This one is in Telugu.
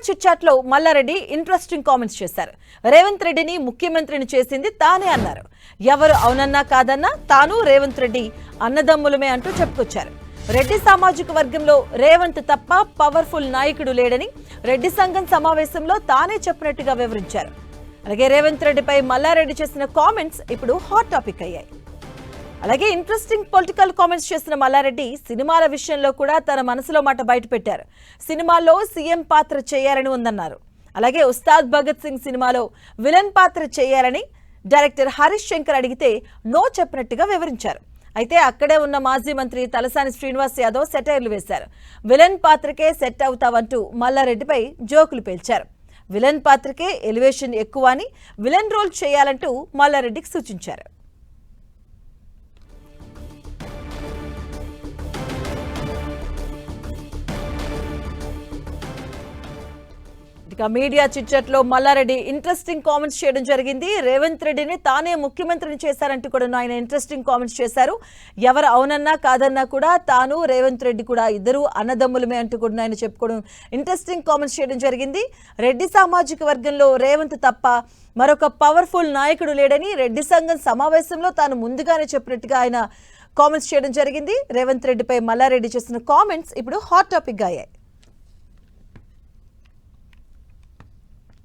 చిట్ చాట్ లో మల్లారెడ్డి ఇంట్రెస్టింగ్ కామెంట్స్ చేశారు. రేవంత్ రెడ్డిని ముఖ్యమంత్రిని చేసింది తానే అన్నారు. ఎవరు అవునన్నా కాదన్నా తాను రేవంత్ రెడ్డి అన్నదమ్ములమే అంటూ చెప్పుకొచ్చారు. రెడ్డి సామాజిక వర్గంలో రేవంత్ తప్ప పవర్ఫుల్ నాయకుడు లేడని రెడ్డి సంఘం సమావేశంలో తానే చెప్పినట్టుగా వివరించారు. అలాగే రేవంత్ రెడ్డిపై మల్లారెడ్డి చేసిన కామెంట్స్ ఇప్పుడు హాట్ టాపిక్ అయ్యాయి. అలాగే ఇంట్రెస్టింగ్ పొలిటికల్ కామెంట్స్ చేసిన మల్లారెడ్డి సినిమాల విషయంలో కూడా తన మనసులో మాట బయటపెట్టారు. సినిమాల్లో సీఎం పాత్ర చేయాలని ఉందన్నారు. అలాగే ఉస్తాద్ భగత్ సింగ్ సినిమాలో విలన్ పాత్ర చేయాలని డైరెక్టర్ హరీష్ శంకర్ అడిగితే నో చెప్పినట్టుగా వివరించారు. అయితే అక్కడే ఉన్న మాజీ మంత్రి తలసాని శ్రీనివాస్ యాదవ్ సెటైర్లు వేశారు. విలన్ పాత్రకే సెట్ అవుతావంటూ మల్లారెడ్డిపై జోకులు పేల్చారు. విలన్ పాత్రకే ఎలివేషన్ ఎక్కువ అని విలన్ రోల్ చేయాలంటూ మల్లారెడ్డికి సూచించారు. ఇక మీడియా చిట్చాట్ లో మల్లారెడ్డి ఇంట్రెస్టింగ్ కామెంట్స్ చేయడం జరిగింది. రేవంత్ రెడ్డిని తానే ముఖ్యమంత్రిని చేశారంటూ కూడా ఆయన ఇంట్రెస్టింగ్ కామెంట్స్ చేశారు. ఎవరు అవునన్నా కాదన్నా కూడా తాను రేవంత్ రెడ్డి కూడా ఇద్దరు అన్నదమ్ములమే అంటూ కూడా ఆయన చెప్పుకోవడం ఇంట్రెస్టింగ్ కామెంట్స్ చేయడం జరిగింది. రెడ్డి సామాజిక వర్గంలో రేవంత్ తప్ప మరొక పవర్ఫుల్ నాయకుడు లేడని రెడ్డి సంఘం సమావేశంలో తాను ముందుగానే చెప్పినట్టుగా ఆయన కామెంట్స్ చేయడం జరిగింది. రేవంత్ రెడ్డిపై మల్లారెడ్డి చేసిన కామెంట్స్ ఇప్పుడు హాట్ టాపిక్ గా అయ్యాయి.